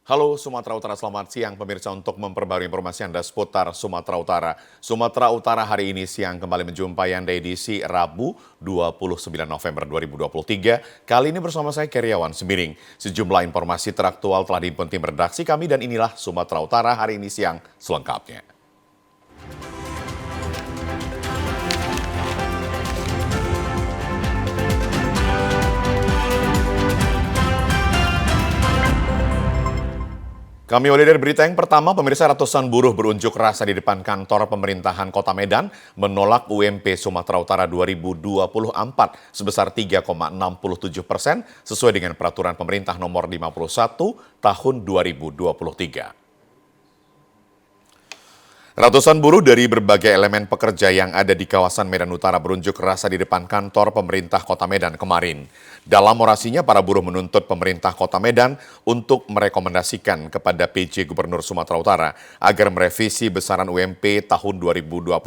Halo Sumatera Utara, selamat siang pemirsa. Untuk memperbarui informasi Anda seputar Sumatera Utara. Sumatera Utara hari ini siang kembali menjumpai Anda edisi Rabu 29 November 2023. Kali ini bersama saya Keriawan Sembiring. Sejumlah informasi teraktual telah dihimpun tim redaksi kami dan inilah Sumatera Utara hari ini siang selengkapnya. Kami mulai dari berita yang pertama, pemirsa. Ratusan buruh berunjuk rasa di depan kantor pemerintahan Kota Medan menolak UMP Sumatera Utara 2024 sebesar 3,67% sesuai dengan peraturan pemerintah nomor 51 tahun 2023. Ratusan buruh dari berbagai elemen pekerja yang ada di kawasan Medan Utara berunjuk rasa di depan kantor pemerintah Kota Medan kemarin. Dalam orasinya, para buruh menuntut pemerintah Kota Medan untuk merekomendasikan kepada PJ Gubernur Sumatera Utara agar merevisi besaran UMP tahun 2024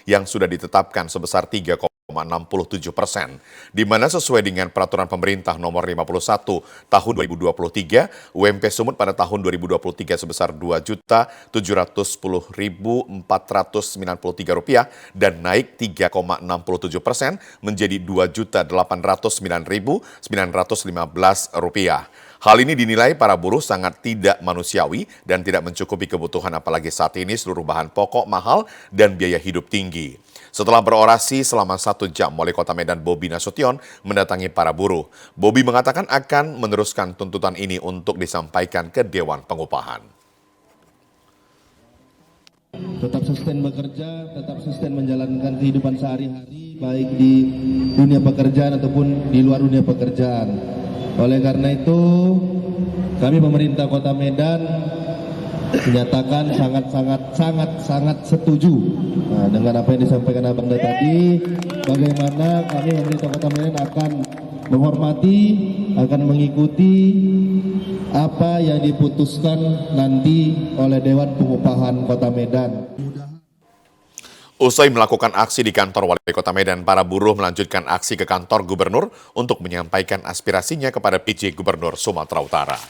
yang sudah ditetapkan sebesar 3,67%, di mana sesuai dengan peraturan pemerintah nomor 51 tahun 2023, UMP Sumut pada tahun 2023 sebesar Rp2.710.493 dan naik 3,67% menjadi Rp2.809.915. Hal ini dinilai para buruh sangat tidak manusiawi dan tidak mencukupi kebutuhan, apalagi saat ini seluruh bahan pokok mahal dan biaya hidup tinggi. Setelah berorasi selama 1 jam, Wali Kota Medan Bobi Nasution mendatangi para buruh. Bobi mengatakan akan meneruskan tuntutan ini untuk disampaikan ke Dewan Pengupahan. Tetap sustain bekerja, tetap sustain menjalankan kehidupan sehari-hari, baik di dunia pekerjaan ataupun di luar dunia pekerjaan. Oleh karena itu, kami pemerintah Kota Medan menyatakan sangat setuju dengan apa yang disampaikan Abang tadi. Bagaimana kami pemerintah Kota Medan akan menghormati, akan mengikuti apa yang diputuskan nanti oleh Dewan Pengupahan Kota Medan. Usai melakukan aksi di kantor Wali Kota Medan, para buruh melanjutkan aksi ke kantor Gubernur untuk menyampaikan aspirasinya kepada PJ Gubernur Sumatera Utara.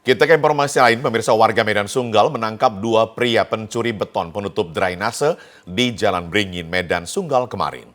Kita ke informasi lain, pemirsa. Warga Medan Sunggal menangkap 2 pria pencuri beton penutup drainase di Jalan Beringin, Medan Sunggal kemarin.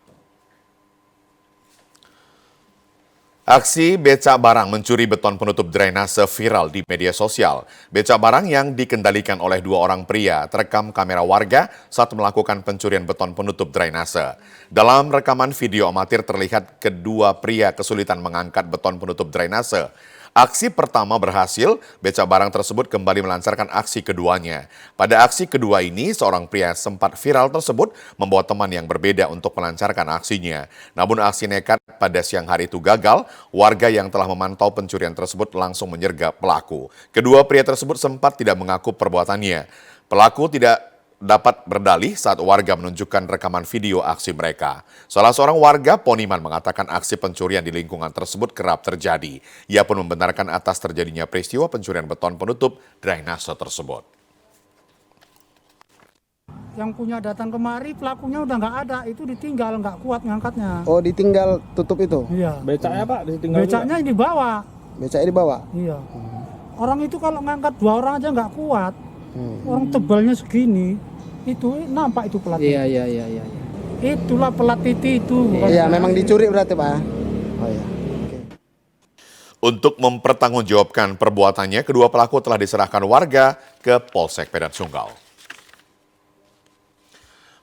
Aksi becak barang mencuri beton penutup drainase viral di media sosial. Becak barang yang dikendalikan oleh 2 orang pria terekam kamera warga saat melakukan pencurian beton penutup drainase. Dalam rekaman video amatir terlihat kedua pria kesulitan mengangkat beton penutup drainase. Aksi pertama berhasil, becak barang tersebut kembali melancarkan aksi keduanya. Pada aksi kedua ini, seorang pria sempat viral tersebut membawa teman yang berbeda untuk melancarkan aksinya. Namun aksi nekat pada siang hari itu gagal, warga yang telah memantau pencurian tersebut langsung menyergap pelaku. Kedua pria tersebut sempat tidak mengaku perbuatannya. Pelaku tidak dapat berdalih saat warga menunjukkan rekaman video aksi mereka. Salah seorang warga, Poniman, mengatakan aksi pencurian di lingkungan tersebut kerap terjadi. Ia pun membenarkan atas terjadinya peristiwa pencurian beton penutup drainase tersebut. Yang punya datang kemari, pelakunya udah nggak ada, itu ditinggal, nggak kuat ngangkatnya. Oh, ditinggal tutup itu? Iya. Becaknya Pak, ditinggal Becaknya ini dibawa. Becaknya dibawa? Iya. Orang itu kalau ngangkat 2 orang aja nggak kuat. Orang tebalnya segini, itu nampak itu pelatnya. Iya. Itulah pelat titi itu. Iya, memang dicuri berarti Pak? Oh iya. Untuk mempertanggungjawabkan perbuatannya, kedua pelaku telah diserahkan warga ke Polsek Medan Sunggal.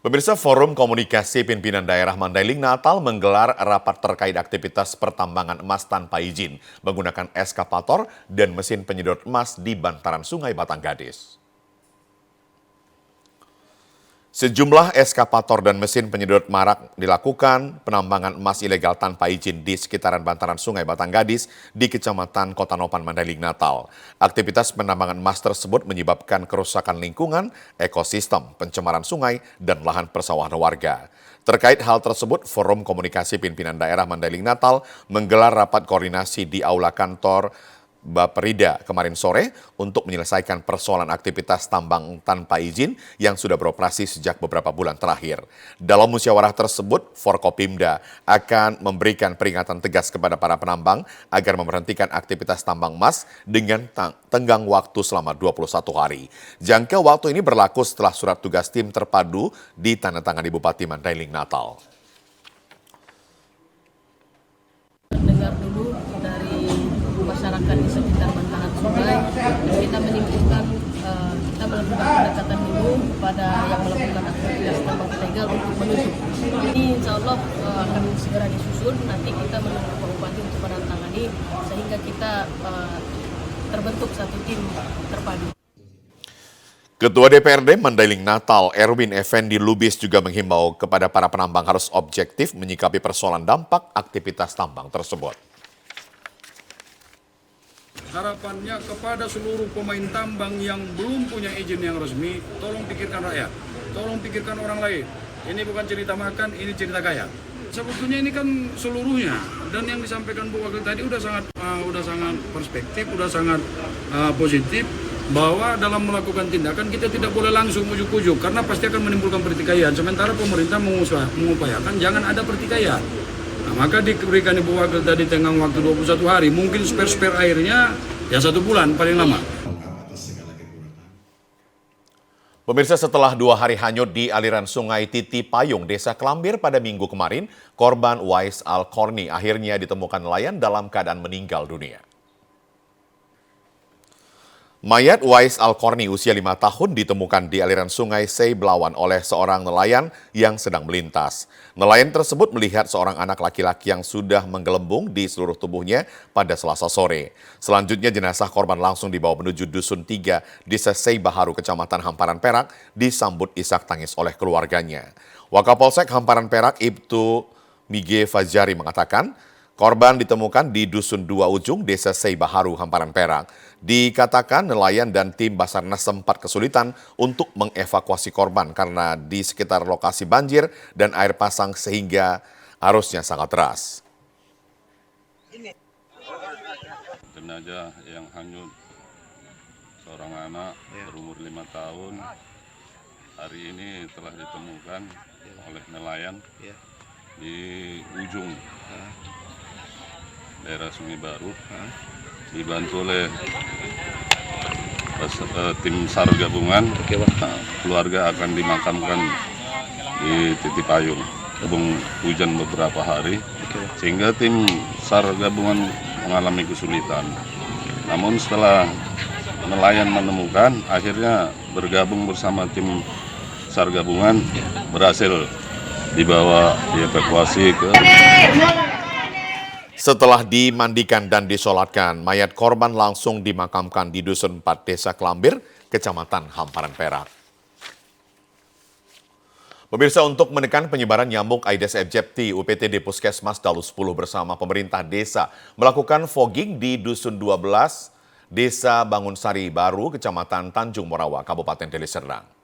Pemirsa, Forum Komunikasi Pimpinan Daerah Mandailing Natal menggelar rapat terkait aktivitas pertambangan emas tanpa izin menggunakan eskavator dan mesin penyedot emas di bantaran Sungai Batanggadis. Sejumlah eskavator dan mesin penyedot marak dilakukan penambangan emas ilegal tanpa izin di sekitaran bantaran Sungai Batanggadis di Kecamatan Kota Nopan, Mandailing Natal. Aktivitas penambangan emas tersebut menyebabkan kerusakan lingkungan, ekosistem, pencemaran sungai, dan lahan persawahan warga. Terkait hal tersebut, Forum Komunikasi Pimpinan Daerah Mandailing Natal menggelar rapat koordinasi di Aula Kantor Baperida kemarin sore untuk menyelesaikan persoalan aktivitas tambang tanpa izin yang sudah beroperasi sejak beberapa bulan terakhir. Dalam musyawarah tersebut, Forkopimda akan memberikan peringatan tegas kepada para penambang agar memberhentikan aktivitas tambang emas dengan tenggang waktu selama 21 hari. Jangka waktu ini berlaku setelah surat tugas tim terpadu ditandatangani Bupati Mandailing Natal. Dengar dulu dari masyarakat di sekitar bantaran sungai, kita menyimpulkan kita melakukan pendekatan dulu kepada yang melakukan aktivitas tambang ilegal untuk menutup. Ini insya Allah akan segera disusun, nanti kita menunggu Pak Bupati untuk menantangani sehingga kita terbentuk satu tim terpadu. Ketua DPRD Mandailing Natal, Erwin Effendi Lubis juga menghimbau kepada para penambang harus objektif menyikapi persoalan dampak aktivitas tambang tersebut. Harapannya kepada seluruh pemain tambang yang belum punya izin yang resmi, tolong pikirkan rakyat, tolong pikirkan orang lain. Ini bukan cerita makan, ini cerita kaya. Sebetulnya ini kan seluruhnya, dan yang disampaikan Bu Wakil tadi udah sangat perspektif, udah sangat positif, bahwa dalam melakukan tindakan kita tidak boleh langsung ujuk-ujuk karena pasti akan menimbulkan pertikaian. Sementara pemerintah mengupayakan jangan ada pertikaian. Nah, maka diberikan Ibu Wakil tadi tenggang waktu 21 hari, mungkin spare airnya ya 1 bulan paling lama. Pemirsa, setelah 2 hari hanyut di aliran sungai Titi Payung, Desa Kelambir pada Minggu kemarin, korban Wais Al-Korni akhirnya ditemukan nelayan dalam keadaan meninggal dunia. Mayat Wais Al-Korni usia 5 tahun ditemukan di aliran sungai Seiblawan oleh seorang nelayan yang sedang melintas. Nelayan tersebut melihat seorang anak laki-laki yang sudah menggelembung di seluruh tubuhnya pada Selasa sore. Selanjutnya jenazah korban langsung dibawa menuju Dusun 3, Desa Seibaharu, Kecamatan Hamparan Perak, disambut isak tangis oleh keluarganya. Wakapolsek Hamparan Perak, Ibtu Mige Fajari mengatakan, korban ditemukan di Dusun 2 Ujung, Desa Seibaharu, Hamparan Perak. Dikatakan nelayan dan tim Basarnas sempat kesulitan untuk mengevakuasi korban karena di sekitar lokasi banjir dan air pasang sehingga arusnya sangat deras. Jenazah yang hanyut seorang anak berumur 5 tahun hari ini telah ditemukan oleh nelayan di ujung daerah Sungai Baru, dibantu oleh tim SAR gabungan. Keluarga akan dimakamkan di Titi Payung. Hujan beberapa hari sehingga tim SAR gabungan mengalami kesulitan. Namun setelah nelayan menemukan, akhirnya bergabung bersama tim SAR gabungan berhasil dibawa dievakuasi ke. Setelah dimandikan dan disolatkan, mayat korban langsung dimakamkan di Dusun 4, Desa Kelambir, Kecamatan Hamparan Perak. Pemirsa, untuk menekan penyebaran nyamuk Aedes aegypti, UPTD Puskesmas Dalu 10 bersama pemerintah desa melakukan fogging di Dusun 12, Desa Bangunsari Baru, Kecamatan Tanjung Morawa, Kabupaten Deli Serdang.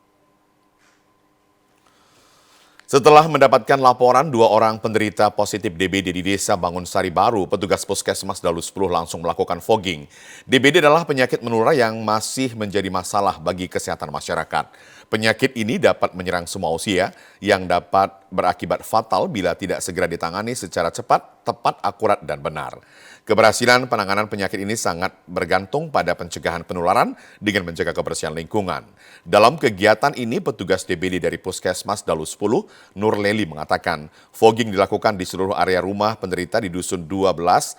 Setelah mendapatkan laporan 2 orang penderita positif DBD di Desa Bangunsari Baru, petugas Puskesmas Dalu 10 langsung melakukan fogging. DBD adalah penyakit menular yang masih menjadi masalah bagi kesehatan masyarakat. Penyakit ini dapat menyerang semua usia yang dapat berakibat fatal bila tidak segera ditangani secara cepat, tepat, akurat, dan benar. Keberhasilan penanganan penyakit ini sangat bergantung pada pencegahan penularan dengan menjaga kebersihan lingkungan. Dalam kegiatan ini, petugas DBD dari Puskesmas Dalu 10, Nur Leli mengatakan, fogging dilakukan di seluruh area rumah penderita di Dusun 12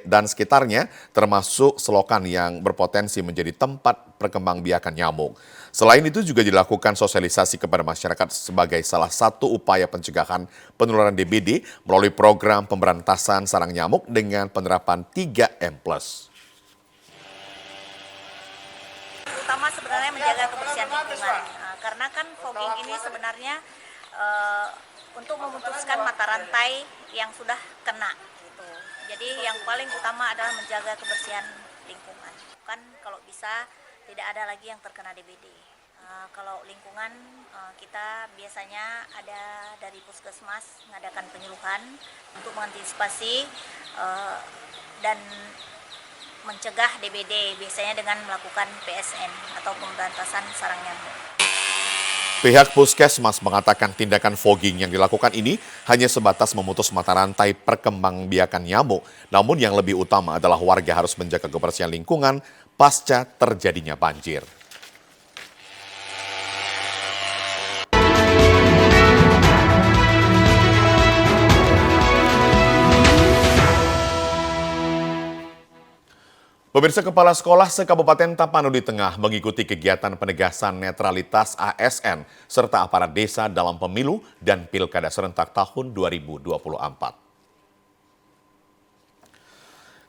dan sekitarnya, termasuk selokan yang berpotensi menjadi tempat perkembangbiakan nyamuk. Selain itu juga dilakukan sosialisasi kepada masyarakat sebagai salah satu upaya pencegahan penularan DBD melalui program pemberantasan sarang nyamuk dengan penerapan 3M+. Utama sebenarnya menjaga kebersihan lingkungan, karena kan fogging ini sebenarnya untuk memutuskan mata rantai yang sudah kena gitu. Jadi yang paling utama adalah menjaga kebersihan lingkungan. Kan kalau bisa tidak ada lagi yang terkena DBD. Kalau lingkungan kita biasanya ada dari Puskesmas mengadakan penyuluhan untuk mengantisipasi dan mencegah DBD, biasanya dengan melakukan PSN atau pemberantasan sarang nyamuk. Pihak Puskesmas mengatakan tindakan fogging yang dilakukan ini hanya sebatas memutus mata rantai perkembangbiakan nyamuk. Namun yang lebih utama adalah warga harus menjaga kebersihan lingkungan pasca terjadinya banjir. Pemirsa, Kepala Sekolah se-Kabupaten Tapanuli Tengah mengikuti kegiatan penegasan netralitas ASN serta aparat desa dalam pemilu dan pilkada serentak tahun 2024.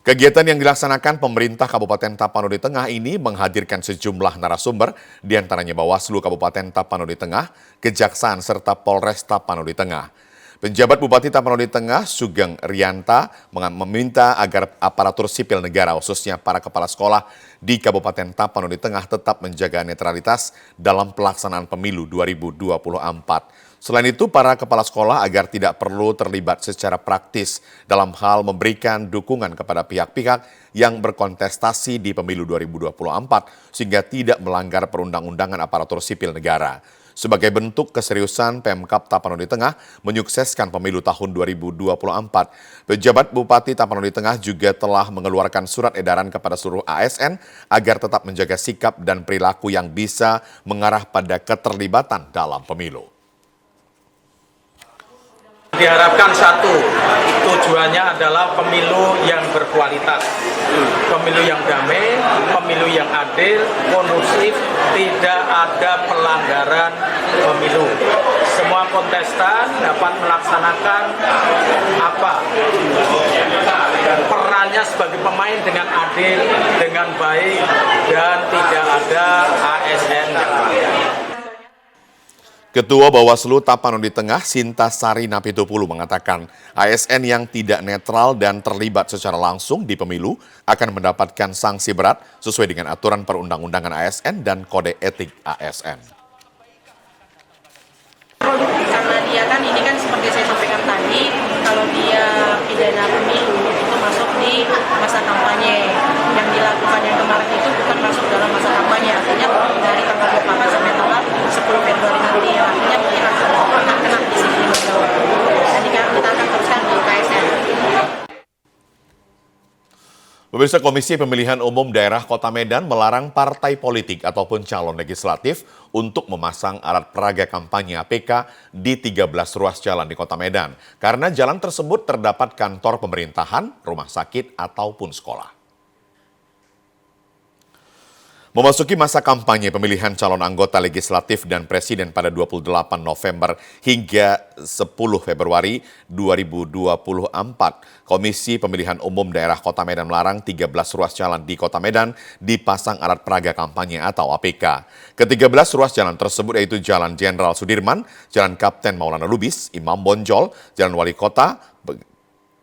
Kegiatan yang dilaksanakan pemerintah Kabupaten Tapanuli Tengah ini menghadirkan sejumlah narasumber, diantaranya Bawaslu Kabupaten Tapanuli Tengah, Kejaksaan serta Polres Tapanuli Tengah. Penjabat Bupati Tapanuli Tengah, Sugeng Rianta, meminta agar aparatur sipil negara, khususnya para kepala sekolah di Kabupaten Tapanuli Tengah tetap menjaga netralitas dalam pelaksanaan pemilu 2024. Selain itu, para kepala sekolah agar tidak perlu terlibat secara praktis dalam hal memberikan dukungan kepada pihak-pihak yang berkontestasi di pemilu 2024 sehingga tidak melanggar perundang-undangan aparatur sipil negara. Sebagai bentuk keseriusan Pemkab Tapanuli Tengah menyukseskan pemilu tahun 2024, pejabat Bupati Tapanuli Tengah juga telah mengeluarkan surat edaran kepada seluruh ASN agar tetap menjaga sikap dan perilaku yang bisa mengarah pada keterlibatan dalam pemilu. Diharapkan satu, tujuannya adalah pemilu yang berkualitas, pemilu yang damai, pemilu yang adil, kondusif, tidak ada pelanggaran pemilu. Semua kontestan dapat melaksanakan perannya sebagai pemain dengan adil, dengan baik, dan tidak ada ASN yang melanggar. Ketua Bawaslu Tapanuli Tengah, Sinta Sari Napitupulu mengatakan ASN yang tidak netral dan terlibat secara langsung di pemilu akan mendapatkan sanksi berat sesuai dengan aturan perundang-undangan ASN dan kode etik ASN. Karena dia kan ini kan seperti saya sampaikan tadi, kalau dia pidana pemilu itu masuk di masa kampanye. Yang dilakukan yang kemarin itu bukan masuk dalam masa kampanye, artinya dari tanggal 28 sampai tanggal 10 Februari nanti, artinya dia akan kena di sini. Jadi kita akan teruskan di KSN. Pemirsa, Komisi Pemilihan Umum Daerah Kota Medan melarang partai politik ataupun calon legislatif untuk memasang alat peraga kampanye APK di 13 ruas jalan di Kota Medan karena jalan tersebut terdapat kantor pemerintahan, rumah sakit, ataupun sekolah. Memasuki masa kampanye pemilihan calon anggota legislatif dan presiden pada 28 November hingga 10 Februari 2024, Komisi Pemilihan Umum Daerah Kota Medan melarang 13 ruas jalan di Kota Medan dipasang alat peraga kampanye atau APK. Ke-13 ruas jalan tersebut yaitu Jalan Jenderal Sudirman, Jalan Kapten Maulana Lubis, Imam Bonjol, Jalan Wali Kota,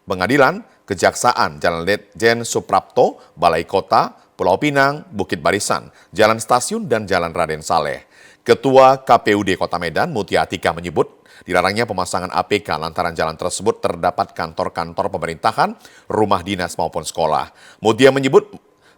Pengadilan, Kejaksaan, Jalan Letjen Suprapto, Balai Kota, Pulau Pinang, Bukit Barisan, Jalan Stasiun, dan Jalan Raden Saleh. Ketua KPUD Kota Medan, Mutia Atika, menyebut dilarangnya pemasangan APK lantaran jalan tersebut terdapat kantor-kantor pemerintahan, rumah dinas maupun sekolah. Mutia menyebut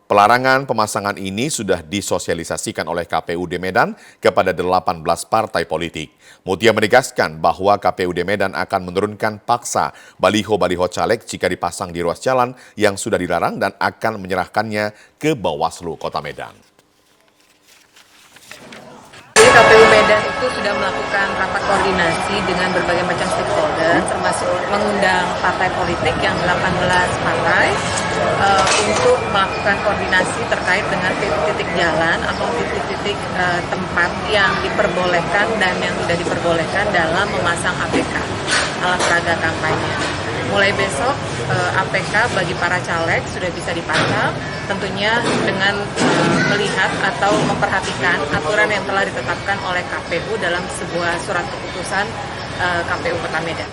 pelarangan pemasangan ini sudah disosialisasikan oleh KPUD Medan kepada 18 partai politik. Mutia menegaskan bahwa KPUD Medan akan menurunkan paksa baliho-baliho caleg jika dipasang di ruas jalan yang sudah dilarang dan akan menyerahkannya ke Bawaslu Kota Medan. KPU Medan itu sudah melakukan rapat koordinasi dengan berbagai macam stakeholder, termasuk mengundang partai politik yang 18 partai untuk melakukan koordinasi terkait dengan titik-titik jalan atau titik-titik tempat yang diperbolehkan dan yang tidak diperbolehkan dalam memasang APK, alat peraga kampanye. Mulai besok APK bagi para caleg sudah bisa dipasang, tentunya dengan melihat atau memperhatikan aturan yang telah ditetapkan oleh KPU dalam sebuah surat keputusan KPU Kota Medan.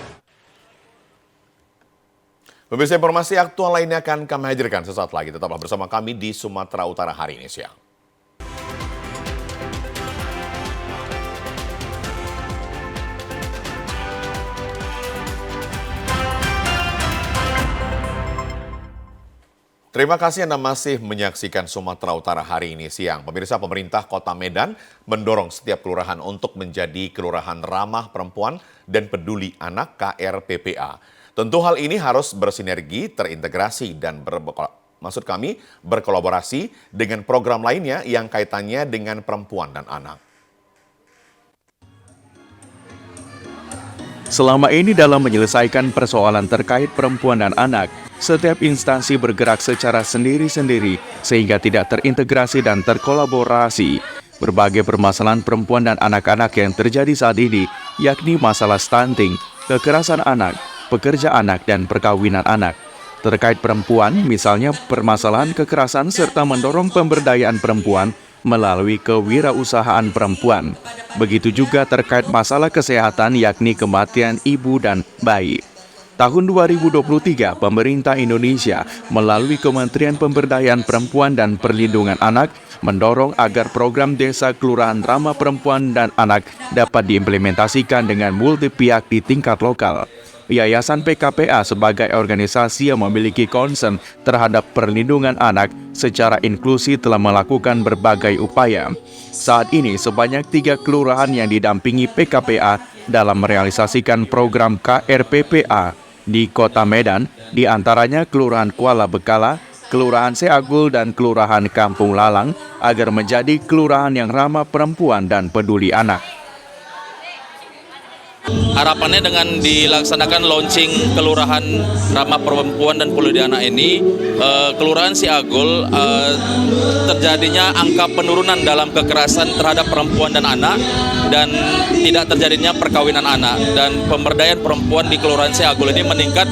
Pemirsa, informasi aktual lainnya akan kami hadirkan sesaat lagi. Tetaplah bersama kami di Sumatera Utara hari ini siang. Terima kasih Anda masih menyaksikan Sumatera Utara hari ini siang. Pemirsa, pemerintah Kota Medan mendorong setiap kelurahan untuk menjadi kelurahan ramah perempuan dan peduli anak KRPPA. Tentu hal ini harus bersinergi, terintegrasi, dan berkolaborasi dengan program lainnya yang kaitannya dengan perempuan dan anak. Selama ini dalam menyelesaikan persoalan terkait perempuan dan anak, setiap instansi bergerak secara sendiri-sendiri sehingga tidak terintegrasi dan terkolaborasi. Berbagai permasalahan perempuan dan anak-anak yang terjadi saat ini, yakni masalah stunting, kekerasan anak, pekerja anak, dan perkawinan anak. Terkait perempuan, misalnya permasalahan kekerasan serta mendorong pemberdayaan perempuan melalui kewirausahaan perempuan. Begitu juga terkait masalah kesehatan yakni kematian ibu dan bayi. Tahun 2023, pemerintah Indonesia melalui Kementerian Pemberdayaan Perempuan dan Perlindungan Anak mendorong agar program Desa Kelurahan Ramah Perempuan dan Anak dapat diimplementasikan dengan multi pihak di tingkat lokal. Yayasan PKPA sebagai organisasi yang memiliki concern terhadap perlindungan anak secara inklusi telah melakukan berbagai upaya. Saat ini sebanyak 3 kelurahan yang didampingi PKPA dalam merealisasikan program KRPPA di Kota Medan, di antaranya Kelurahan Kuala Bekala, Kelurahan Seagul, dan Kelurahan Kampung Lalang, agar menjadi kelurahan yang ramah perempuan dan peduli anak. Harapannya dengan dilaksanakan launching Kelurahan Ramah Perempuan dan Peduli Anak ini, Kelurahan Siagul terjadinya angka penurunan dalam kekerasan terhadap perempuan dan anak, dan tidak terjadinya perkawinan anak, dan pemberdayaan perempuan di Kelurahan Siagul ini meningkat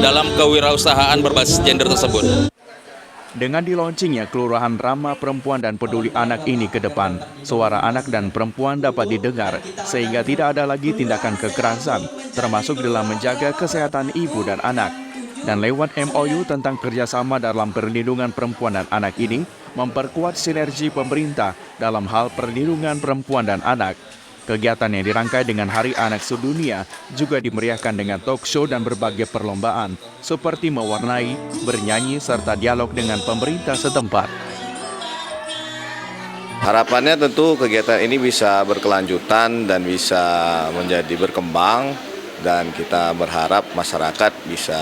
dalam kewirausahaan berbasis gender tersebut. Dengan dilaunchingnya Kelurahan Ramah Perempuan dan Peduli Anak ini ke depan, suara anak dan perempuan dapat didengar sehingga tidak ada lagi tindakan kekerasan, termasuk dalam menjaga kesehatan ibu dan anak. Dan lewat MOU tentang kerjasama dalam perlindungan perempuan dan anak ini, memperkuat sinergi pemerintah dalam hal perlindungan perempuan dan anak. Kegiatan yang dirangkai dengan Hari Anak Sedunia juga dimeriahkan dengan talk show dan berbagai perlombaan, seperti mewarnai, bernyanyi, serta dialog dengan pemerintah setempat. Harapannya tentu kegiatan ini bisa berkelanjutan dan bisa menjadi berkembang, dan kita berharap masyarakat bisa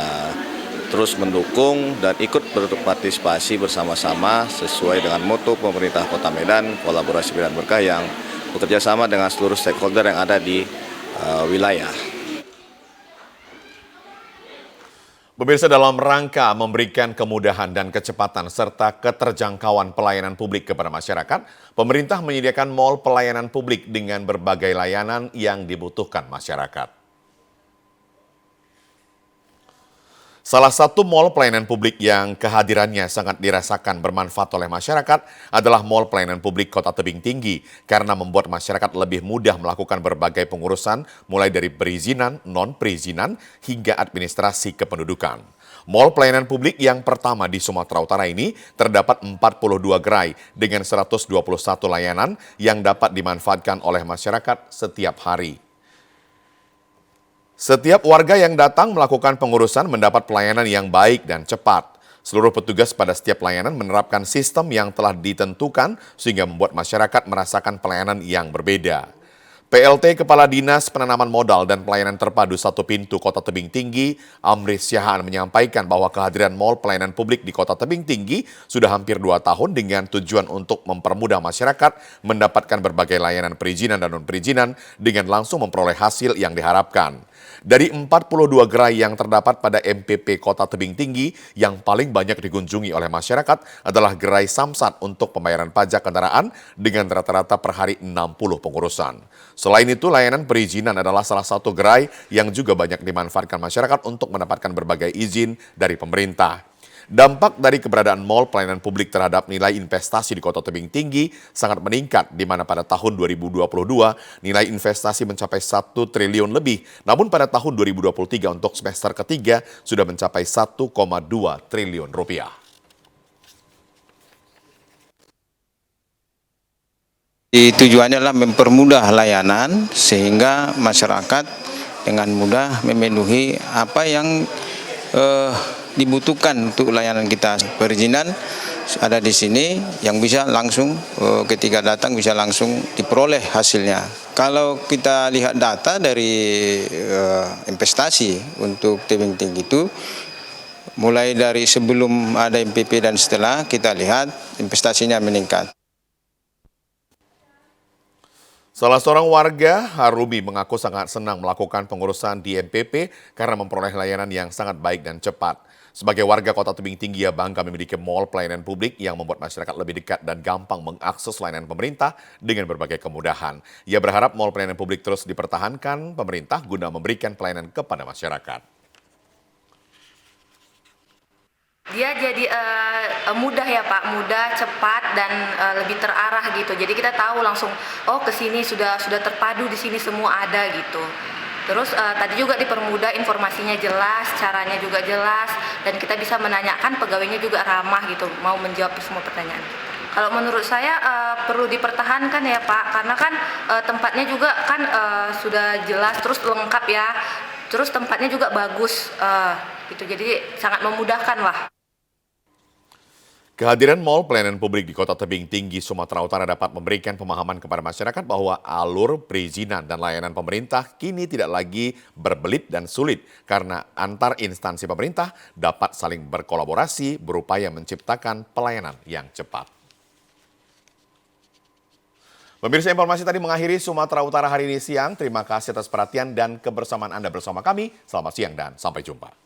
terus mendukung dan ikut berpartisipasi bersama-sama sesuai dengan moto pemerintah Kota Medan, kolaborasi dan berkah, yang bekerja sama dengan seluruh stakeholder yang ada di wilayah. Pemirsa, dalam rangka memberikan kemudahan dan kecepatan serta keterjangkauan pelayanan publik kepada masyarakat, pemerintah menyediakan mal pelayanan publik dengan berbagai layanan yang dibutuhkan masyarakat. Salah satu mal pelayanan publik yang kehadirannya sangat dirasakan bermanfaat oleh masyarakat adalah Mal Pelayanan Publik Kota Tebing Tinggi, karena membuat masyarakat lebih mudah melakukan berbagai pengurusan mulai dari perizinan, non-perizinan, hingga administrasi kependudukan. Mal pelayanan publik yang pertama di Sumatera Utara ini terdapat 42 gerai dengan 121 layanan yang dapat dimanfaatkan oleh masyarakat setiap hari. Setiap warga yang datang melakukan pengurusan mendapat pelayanan yang baik dan cepat. Seluruh petugas pada setiap layanan menerapkan sistem yang telah ditentukan sehingga membuat masyarakat merasakan pelayanan yang berbeda. PLT Kepala Dinas Penanaman Modal dan Pelayanan Terpadu Satu Pintu Kota Tebing Tinggi, Amri Syahaan, menyampaikan bahwa kehadiran mal pelayanan publik di Kota Tebing Tinggi sudah hampir 2 tahun dengan tujuan untuk mempermudah masyarakat mendapatkan berbagai layanan perizinan dan non-perizinan dengan langsung memperoleh hasil yang diharapkan. Dari 42 gerai yang terdapat pada MPP Kota Tebing Tinggi, yang paling banyak dikunjungi oleh masyarakat adalah gerai Samsat untuk pembayaran pajak kendaraan dengan rata-rata per hari 60 pengurusan. Selain itu, layanan perizinan adalah salah satu gerai yang juga banyak dimanfaatkan masyarakat untuk mendapatkan berbagai izin dari pemerintah. Dampak dari keberadaan mal pelayanan publik terhadap nilai investasi di Kota Tebing Tinggi sangat meningkat, di mana pada tahun 2022 nilai investasi mencapai 1 triliun lebih, namun pada tahun 2023 untuk semester ketiga sudah mencapai 1,2 triliun rupiah. Tujuannya adalah mempermudah layanan sehingga masyarakat dengan mudah memenuhi apa yang dibutuhkan untuk layanan kita. Perizinan ada di sini yang bisa langsung ketika datang bisa langsung diperoleh hasilnya. Kalau kita lihat data dari investasi untuk tebing tinggi itu, mulai dari sebelum ada MPP dan setelah, kita lihat investasinya meningkat. Salah seorang warga, Harumi, mengaku sangat senang melakukan pengurusan di MPP karena memperoleh layanan yang sangat baik dan cepat. Sebagai warga Kota Tebing Tinggi, ia bangga memiliki mall pelayanan publik yang membuat masyarakat lebih dekat dan gampang mengakses layanan pemerintah dengan berbagai kemudahan. Ia berharap mall pelayanan publik terus dipertahankan pemerintah guna memberikan pelayanan kepada masyarakat. Dia jadi mudah ya Pak, mudah, cepat dan lebih terarah gitu. Jadi kita tahu langsung, oh ke sini sudah terpadu, di sini semua ada gitu. Terus tadi juga dipermudah, informasinya jelas, caranya juga jelas, dan kita bisa menanyakan, pegawainya juga ramah gitu, mau menjawab semua pertanyaan. Kalau menurut saya perlu dipertahankan ya Pak, karena kan tempatnya juga kan sudah jelas, terus lengkap ya, terus tempatnya juga bagus gitu, jadi sangat memudahkan lah. Kehadiran mall pelayanan publik di Kota Tebing Tinggi, Sumatera Utara dapat memberikan pemahaman kepada masyarakat bahwa alur perizinan dan layanan pemerintah kini tidak lagi berbelit dan sulit karena antar instansi pemerintah dapat saling berkolaborasi berupaya menciptakan pelayanan yang cepat. Pemirsa, informasi tadi mengakhiri Sumatera Utara hari ini siang. Terima kasih atas perhatian dan kebersamaan Anda bersama kami. Selamat siang dan sampai jumpa.